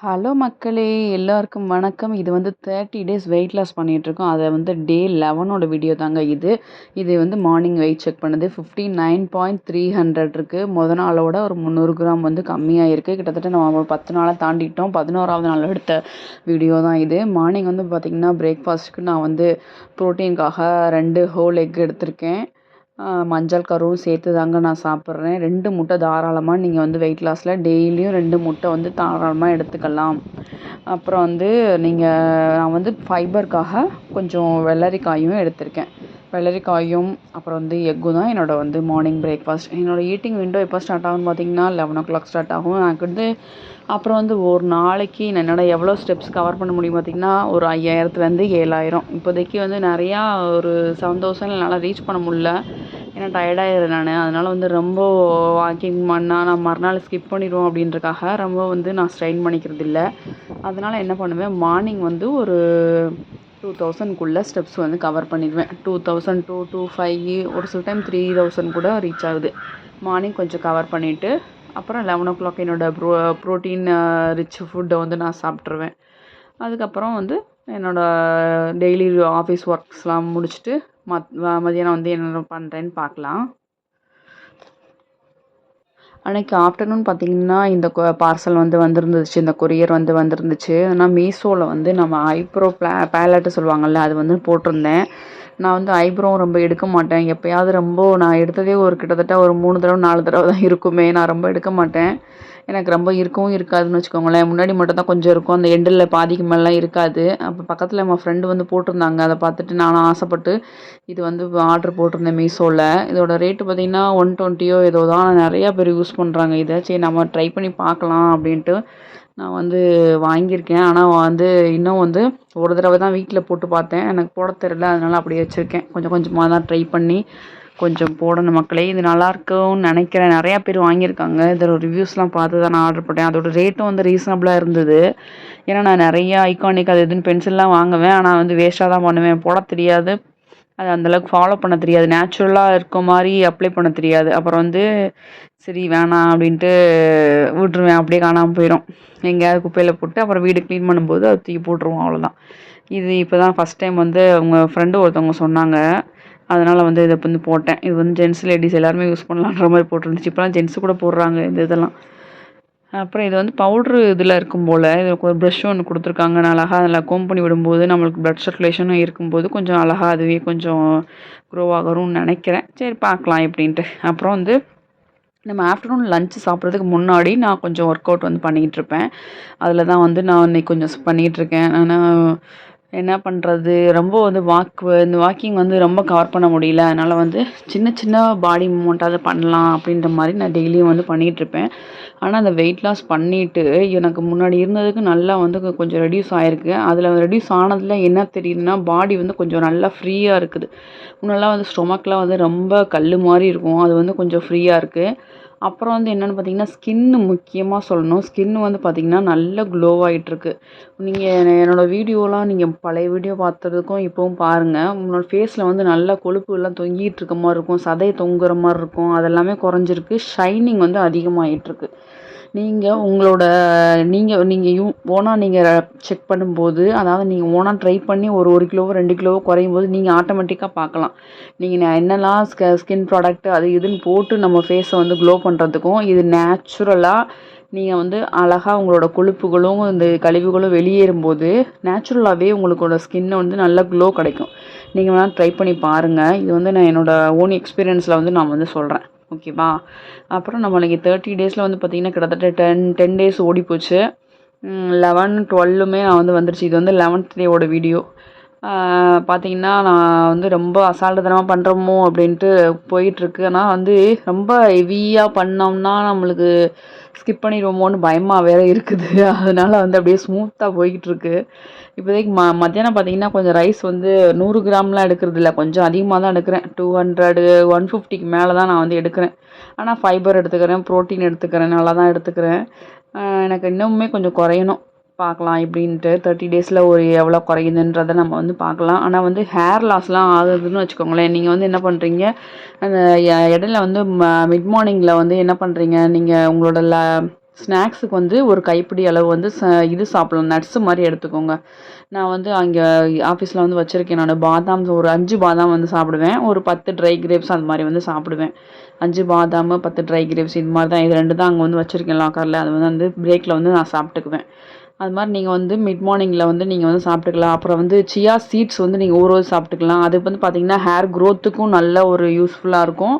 Hello மக்களே! எல்லாருக்கும் வணக்கம். இது வந்து 30 டேஸ் வெயிட் லாஸ் பண்ணிட்டுருக்கோம். அத வந்து டே 11ஓட வீடியோ தாங்க இது. இது வந்து மார்னிங் வெயிட் செக் பண்ணது 59.300 இருக்கு. நாளோட ஒரு 300 கிராம் வந்து கம்மியாயிருக்கு. கிட்டத்தட்ட நம்ம ஒரு 10 நாள தாண்டிட்டோம். 11வது நாள் எடுத்த வீடியோ தான் இது. மார்னிங் வந்து பார்த்திங்கன்னா, பிரேக்ஃபாஸ்ட்டுக்கு நான் வந்து ப்ரோட்டீனுக்காக 2 ஹோல் எக் எடுத்திருக்கேன். மஞ்சள் கருவும் சேர்த்து தாங்க நான் சாப்பிட்றேன். 2 முட்டை தாராளமா நீங்க வந்து வெயிட் லாஸில் டெய்லியும் 2 முட்டை வந்து தாராளமா எடுத்துக்கலாம். அப்புறம் வந்து நான் வந்து ஃபைபருக்காக கொஞ்சம் வெள்ளரிக்காயும் எடுத்திருக்கேன். வெள்ளரிக்காயும் அப்புறம் வந்து எக்கும் தான் என்னோட வந்து மார்னிங் பிரேக்ஃபாஸ்ட். என்னோட ஈட்டிங் விண்டோ எப்போ ஸ்டார்ட் ஆகும்னு பார்த்தீங்கன்னா 11 ஸ்டார்ட் ஆகும். எனக்கு வந்து அப்புறம் வந்து ஒரு நாளைக்கு என்னால் எவ்வளோ ஸ்டெப்ஸ் கவர் பண்ண முடியும் பார்த்தீங்கன்னா, ஒரு 5000லேருந்து 7000. இப்போதைக்கு வந்து நிறையா ஒரு 7000 என்னால் ரீச் பண்ண முடியல. ஏன்னா டயர்டாயிடுறேன் நான். அதனால் வந்து ரொம்ப வாக்கிங் பண்ணால் நான் மறுநாள் ஸ்கிப் பண்ணிடுவோம் அப்படின்றக்காக ரொம்ப வந்து நான் ஸ்ட்ரெயின் பண்ணிக்கிறது இல்லை. அதனால் என்ன பண்ணுவேன், மார்னிங் வந்து ஒரு 2000க்குள்ளே ஸ்டெப்ஸ் வந்து கவர் பண்ணிடுவேன். 2000 to 25 ஒரு சில டைம் 3000 கூட ரீச் ஆகுது. மார்னிங் கொஞ்சம் கவர் பண்ணிவிட்டு அப்புறம் 11 என்னோட ப்ரோட்டீன் ரிச் ஃபுட்டை வந்து நான் சாப்பிட்ருவேன். அதுக்கப்புறம் வந்து என்னோடய டெய்லி ஆஃபீஸ் ஒர்க்ஸ்லாம் முடிச்சுட்டு மதியானம் வந்து என்ன பண்ணுறேன்னு பார்க்கலாம். அன்றைக்கி ஆஃப்டர்நூன் பார்த்திங்கன்னா இந்த பார்சல் வந்து வந்திருந்துச்சு. இந்த கொரியர் வந்து வந்திருந்துச்சு. ஆனால் மீஷோவில் வந்து நம்ம ஐப்ரோ பேலட்டு சொல்லுவாங்கள்ல, அது வந்து போட்டிருந்தேன். நான் வந்து ஐப்ரோ ரொம்ப எடுக்க மாட்டேன். எப்போயாவது ரொம்ப நான் எடுத்ததே ஒரு கிட்டத்தட்ட ஒரு 3 தடவை 4 தடவை தான் இருக்குமே. நான் ரொம்ப எடுக்க மாட்டேன். எனக்கு ரொம்ப இருக்கவும் இருக்காதுன்னு வச்சுக்கோங்களேன். முன்னாடி மட்டும் தான் கொஞ்சம் இருக்கும். அந்த எண்டில் பாதிக்கு மேலாம் இருக்காது. அப்போ பக்கத்தில் நம்ம ஃப்ரெண்டு வந்து போட்டிருந்தாங்க. அதை பார்த்துட்டு நானும் ஆசைப்பட்டு இது வந்து ஆர்டர் போட்டிருந்தேன் மீஷோவில். இதோட ரேட்டு பார்த்திங்கன்னா 120 ஏதோ தான். நிறையா பேர் யூஸ் பண்ணுறாங்க இதை. சரி நம்ம ட்ரை பண்ணி பார்க்கலாம் அப்படின்ட்டு நான் வந்து வாங்கியிருக்கேன். ஆனால் வந்து இன்னும் வந்து ஒரு தடவை தான் வீட்டில் போட்டு பார்த்தேன். எனக்கு போட தெரியல, அதனால் அப்படியே வச்சுருக்கேன். கொஞ்சம் கொஞ்சமாக தான் ட்ரை பண்ணி கொஞ்சம் போடணும் மக்களே. இது நல்லாயிருக்கும்னு நினைக்கிறேன். நிறையா பேர் வாங்கியிருக்காங்க. இதோட ரிவ்யூஸ்லாம் பார்த்து தான் நான் ஆர்டர் போட்டேன். அதோட ரேட்டும் வந்து ரீசனபிளாக இருந்தது. ஏன்னா நான் நிறையா ஐகானிக் அது இதுன்னு பென்சில்லாம் வாங்குவேன். ஆனால் வந்து வேஸ்ட்டாக தான் பண்ணுவேன். போட தெரியாது. அது அந்தளவுக்கு ஃபாலோ பண்ண தெரியாது. நேச்சுரலாக இருக்க மாதிரி அப்ளை பண்ண தெரியாது. அப்புறம் வந்து சரி வேணாம் அப்படின்ட்டு விட்டுருவேன். அப்படியே காணாமல் போயிடும். எங்கேயாவது குப்பையில் போட்டு அப்புறம் வீடு க்ளீன் பண்ணும்போது அது தூக்கி போட்டுருவோம், அவ்வளோதான். இது இப்போ தான் ஃபஸ்ட் டைம் வந்து அவங்க ஃப்ரெண்டு ஒருத்தவங்க சொன்னாங்க. அதனால் வந்து இதை வந்து போட்டேன். இது வந்து ஜென்ஸ் லேடிஸ் எல்லாருமே யூஸ் பண்ணலான்ற மாதிரி போட்டுருந்துச்சு. இப்போலாம் ஜென்ஸு கூட போடுறாங்க இந்த இதெல்லாம். அப்புறம் இது வந்து பவுட்ரு இதில் இருக்கும் போல். இதுக்கு ஒரு ப்ரஷ் ஒன்று கொடுத்துருக்காங்க. நான் அழகாக அதில் கோம் பண்ணி விடும்போது நம்மளுக்கு ப்ளட் சர்க்குலேஷனும் இருக்கும்போது கொஞ்சம் அழகாக அதுவே கொஞ்சம் க்ரோ ஆகும்னு நினைக்கிறேன். சரி பார்க்கலாம் எப்படின்ட்டு. அப்புறம் வந்து நம்ம ஆஃப்டர்நூன் லஞ்ச் சாப்பிட்றதுக்கு முன்னாடி நான் கொஞ்சம் ஒர்க் அவுட் வந்து பண்ணிகிட்ருப்பேன். அதில் தான் வந்து நான் இன்றைக்கி கொஞ்சம் பண்ணிகிட்ருக்கேன். ஆனால் என்ன பண்ணுறது, ரொம்ப வந்து இந்த வாக்கிங் வந்து ரொம்ப கவர் பண்ண முடியல. அதனால் வந்து சின்ன சின்ன பாடி மூவ்மெண்ட்டாவது பண்ணலாம் அப்படின்ற மாதிரி நான் டெய்லியும் வந்து பண்ணிகிட்ருப்பேன். ஆனால் அந்த வெயிட் லாஸ் பண்ணிவிட்டு எனக்கு முன்னாடி இருந்ததுக்கு நல்லா வந்து கொஞ்சம் ரெடியூஸ் ஆகிருக்கு. அதில் ரெடியூஸ் ஆனதில் என்ன தெரியுதுன்னா, பாடி வந்து கொஞ்சம் நல்லா ஃப்ரீயாக இருக்குது. முன்னெல்லாம் வந்து ஸ்டொமக்லாம் வந்து ரொம்ப கல் மாதிரி இருக்கும். அது வந்து கொஞ்சம் ஃப்ரீயாக இருக்குது. அப்புறம் வந்து என்னென்னு பார்த்தீங்கன்னா, ஸ்கின்னு முக்கியமாக சொல்லணும். ஸ்கின் வந்து பார்த்திங்கன்னா நல்ல க்ளோ ஆகிட்டுருக்கு. நீங்கள் என்னோடய வீடியோலாம் நீங்கள் பழைய வீடியோ பார்த்ததுக்கும் இப்போவும் பாருங்கள். உங்களோட ஃபேஸில் வந்து நல்லா கொழுப்புலாம் தொங்கிட்டு இருக்க மாதிரி இருக்கும். சதை தொங்குற மாதிரி இருக்கும். அதெல்லாமே குறைஞ்சிருக்கு. ஷைனிங் வந்து அதிகமாகிட்டுருக்கு. நீங்கள் உங்களோட ஓனாக நீங்கள் செக் பண்ணும்போது, அதாவது நீங்கள் ஓனாக ட்ரை பண்ணி ஒரு 1 கிலோவோ 2 கிலோவோ குறையும்போது நீங்கள் ஆட்டோமேட்டிக்காக பார்க்கலாம். நீங்கள் என்னெல்லாம் ஸ்கின் ப்ராடக்ட் அது இதுன்னு போட்டு நம்ம ஃபேஸை வந்து க்ளோ பண்ணுறதுக்கும், இது நேச்சுரலாக நீங்கள் வந்து அழகாக உங்களோட கொழுப்புகளும் இந்த கழிவுகளும் வெளியேறும்போது நேச்சுரலாகவே உங்களுக்கோட ஸ்கின்னை வந்து நல்ல க்ளோ கிடைக்கும். நீங்கள் வேணால் ட்ரை பண்ணி பாருங்கள். இது வந்து நான் என்னோடய ஓன் எக்ஸ்பீரியன்ஸில் வந்து நான் வந்து சொல்கிறேன். ஓகேவா? அப்புறம் நம்மளுக்கு 30 டேஸில் வந்து பார்த்திங்கன்னா கிட்டத்தட்ட 10 டேஸ் ஓடிப்போச்சு. 11, 12மே நான் வந்து வந்துருச்சு. இது வந்து 11th டேவோட வீடியோ. பார்த்திங்கன்னா நான் வந்து ரொம்ப அசால்ட்டுத்தனமாக பண்ணுறோமோ அப்படின்ட்டு போயிட்டுருக்கு. ஆனால் வந்து ரொம்ப ஹெவியாக பண்ணோம்னா நம்மளுக்கு ஸ்கிப் பண்ணிடுவோமோன்னு பயமாக வேறு இருக்குது. அதனால் வந்து அப்படியே ஸ்மூத்தாக போய்கிட்டுருக்கு. இப்போதைக்கு மத்தியானம் பார்த்திங்கன்னா கொஞ்சம் ரைஸ் வந்து 100 கிராம்லாம் எடுக்கிறது இல்லை. கொஞ்சம் அதிகமாக தான் எடுக்கிறேன். 200, 150க்கு மேலே தான் நான் வந்து எடுக்கிறேன். ஆனால் ஃபைபர் எடுத்துக்கிறேன், ப்ரோட்டீன் எடுத்துக்கிறேன், நல்லா தான் எடுத்துக்கிறேன். எனக்கு இன்னுமே கொஞ்சம் குறையணும். பார்க்கலாம் எப்படின்ட்டு 30 டேஸில் ஒரு எவ்வளோ குறையுதுன்றதை நம்ம வந்து பார்க்கலாம். ஆனால் வந்து ஹேர் லாஸ்லாம் ஆகுதுன்னு வச்சுக்கோங்களேன். நீங்கள் வந்து என்ன பண்ணுறீங்க, அந்த இடையில வந்து மிட் மார்னிங்கில் வந்து என்ன பண்ணுறீங்க, நீங்கள் உங்களோட ஸ்நாக்ஸுக்கு வந்து ஒரு கைப்பிடி அளவு வந்து இது சாப்பிடலாம், நட்ஸு மாதிரி எடுத்துக்கோங்க. நான் வந்து அங்கே ஆஃபீஸில் வந்து வச்சுருக்கேன் நான் பாதாம், ஒரு 5 பாதாம் வந்து சாப்பிடுவேன். ஒரு 10 ட்ரை கிரேப்ஸ் அந்த மாதிரி வந்து சாப்பிடுவேன். 5 பாதாம், 10 ட்ரை கிரேப்ஸ் இது மாதிரி தான். இது 2 தான் அங்கே வந்து வச்சுருக்கேன் லாக்கரில். அது வந்து பிரேக்கில் வந்து நான் சாப்பிட்டுக்குவேன். அது மாதிரி நீங்கள் வந்து மிட் மார்னிங்கில் வந்து நீங்கள் வந்து சாப்பிட்டுக்கலாம். அப்புறம் வந்து சியா சீட்ஸ் வந்து நீங்கள் ஊற வச்சு சாப்பிட்டுக்கலாம். அது வந்து பார்த்திங்கன்னா ஹேர் க்ரோத்துக்கும் நல்ல ஒரு யூஸ்ஃபுல்லாக இருக்கும்.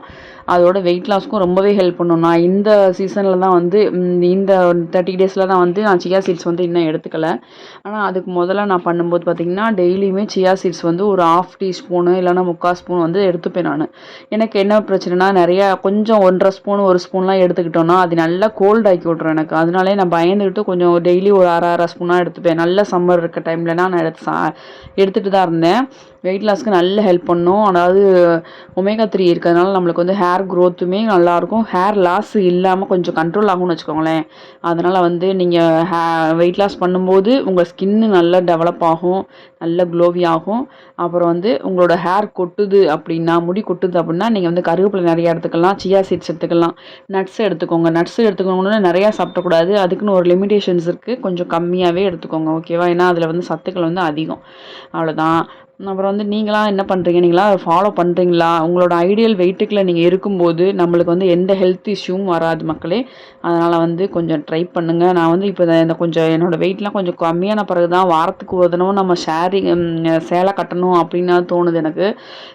அதோட வெயிட் லாஸ்க்கும் ரொம்பவே ஹெல்ப் பண்ணும். நான் இந்த சீசனில் தான் வந்து இந்த 30 டேஸில் தான் வந்து நான் சியா சீட்ஸ் வந்து இன்னும் எடுத்துக்கல. ஆனால் அதுக்கு முதல்ல நான் பண்ணும்போது பார்த்திங்கன்னா டெய்லியுமே சியா சீட்ஸ் வந்து ஒரு 1/2 டீஸ்பூனு இல்லைனா 3/4 ஸ்பூன் வந்து எடுத்துப்பேன் நான். எனக்கு என்ன பிரச்சனைனா நிறையா கொஞ்சம் 1 1/2 ஸ்பூன் 1 ஸ்பூன்லாம் எடுத்துக்கிட்டோன்னா அது நல்லா கோல்ட் ஆக்கி விட்ரும் எனக்கு. அதனாலே நான் பயந்துக்கிட்டு கொஞ்சம் டெய்லி ஒரு 1/2 ஸ்பூனாக எடுத்துப்பேன். நல்ல சம்மர் இருக்க டைம்லனா நான் எடுத்துகிட்டு தான் இருந்தேன். வெயிட் லாஸ்க்கு நல்ல ஹெல்ப் பண்ணும். அதாவது ஒமேகா 3 இருக்கிறதுனால நம்மளுக்கு வந்து ஹேர் க்ரோத்துமே நல்லாயிருக்கும். ஹேர் லாஸ் இல்லாமல் கொஞ்சம் கண்ட்ரோல் ஆகும்னு வச்சுக்கோங்களேன். அதனால் வந்து நீங்கள் வெயிட் லாஸ் பண்ணும்போது உங்கள் ஸ்கின்னு நல்லா டெவலப் ஆகும், நல்ல க்ளோவி ஆகும். அப்புறம் வந்து உங்களோட ஹேர் கொட்டுது அப்படின்னா, முடி கொட்டுது அப்படின்னா நீங்கள் வந்து கருவேப்பிலை நிறையா எடுத்துக்கலாம், சியா சீட்ஸ் எடுத்துக்கலாம், நட்ஸ் எடுத்துக்கோங்க. நட்ஸ் எடுத்துக்கோங்கன்னா நிறையா சாப்பிடக்கூடாது, அதுக்குன்னு ஒரு லிமிடேஷன்ஸ் இருக்குது. கொஞ்சம் கம்மியாகவே எடுத்துக்கோங்க, ஓகேவா? ஏன்னா அதில் வந்து சத்துக்கள் வந்து அதிகம். அவ்வளோதான். அப்புறம் வந்து நீங்களாம் என்ன பண்ணுறீங்க? நீங்களாம் ஃபாலோ பண்ணுறீங்களா? உங்களோட ஐடியல் வெயிட்டுக்குள்ள நீங்கள் இருக்கும்போது நம்மளுக்கு வந்து எந்த ஹெல்த் இஷ்யூவும் வராது மக்களே. அதனால் வந்து கொஞ்சம் ட்ரை பண்ணுங்கள். நான் வந்து இப்போ இந்த கொஞ்சம் என்னோடய வெயிட்லாம் கொஞ்சம் கம்மியான பிறகு தான் வாரத்துக்கு ஒரு தடவை நம்ம சேலை கட்டணும் அப்படின்னு தோணுது எனக்கு.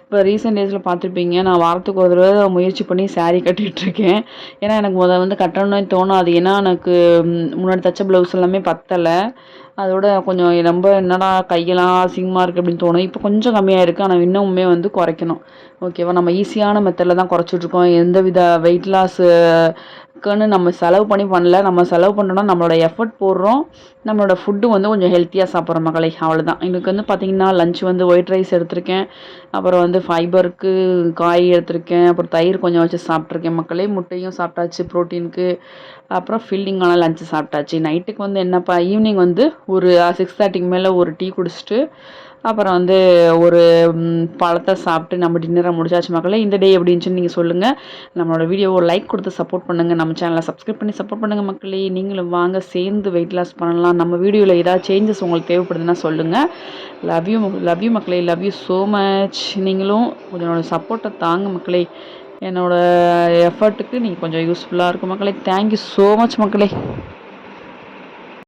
இப்போ ரீசெண்ட் டேஸில் பார்த்துருப்பீங்க, நான் வாரத்துக்கு ஒரு தடவை முயற்சி பண்ணி சாரீ கட்டிகிட்ருக்கேன். ஏன்னா எனக்கு வந்து கட்டணும்னு தோணாது. ஏன்னா எனக்கு முன்னாடி தைச்ச ப்ளவுஸ் எல்லாமே பத்தலை. அதோட கொஞ்சம் ரொம்ப என்னடா கையெல்லாம் அசிங்கமாக இருக்குது அப்படின்னு தோணும். இப்போ கொஞ்சம் கம்மியாக இருக்குது. ஆனால் இன்னுமே வந்து குறைக்கணும், ஓகேவா? நம்ம ஈஸியான மெத்தடில் தான் குறைச்சிட்ருக்கோம். எந்த வித வெயிட் லாஸுக்குன்னு நம்ம செலவு பண்ணல. நம்ம செலவு பண்ணுறோன்னா நம்மளோட எஃபர்ட் போடுறோம். நம்மளோட ஃபுட்டு வந்து கொஞ்சம் ஹெல்த்தியாக சாப்பிட்றோம் மக்களை, அவ்வளோதான். எனக்கு வந்து பார்த்திங்கன்னா லஞ்ச் வந்து ஒயிட் ரைஸ் எடுத்திருக்கேன். அப்புறம் வந்து ஃபைபருக்கு காய் எடுத்திருக்கேன். அப்புறம் தயிர் கொஞ்சம் வச்சு சாப்பிட்ருக்கேன் மக்களே. முட்டையும் சாப்பிட்டாச்சு ப்ரோட்டீனுக்கு. அப்புறம் ஃபில்லிங்கான லஞ்சு சாப்பிட்டாச்சு. நைட்டுக்கு வந்து என்னப்பா, ஈவினிங் வந்து ஒரு 6:30க்கு மேலே ஒரு டீ குடிச்சிட்டு அப்புறம் வந்து ஒரு பழத்தை சாப்பிட்டு நம்ம டின்னரை முடிச்சாச்சு மக்களே. இந்த டே எப்படி இருந்துச்சுன்னு நீங்கள் சொல்லுங்கள். நம்மளோட வீடியோவை ஒரு லைக் கொடுத்து சப்போர்ட் பண்ணுங்கள். நம்ம சேனலை சப்ஸ்கிரைப் பண்ணி சப்போர்ட் பண்ணுங்கள் மக்களே. நீங்களும் வாங்க சேர்ந்து வெயிட் லாஸ் பண்ணலாம். நம்ம வீடியோவில் ஏதாவது சேஞ்சஸ் உங்களுக்கு தேவைப்படுதுன்னா சொல்லுங்கள். லவ் யூ மக்களே. Love you so much. நீங்களும் என்னோட சப்போர்ட்டை தாங்க மக்களே. என்னோடய எஃபர்ட்டுக்கு நீங்கள் கொஞ்சம் யூஸ்ஃபுல்லாக இருக்கும் மக்களே. தேங்க்யூ ஸோ மச் மக்களே.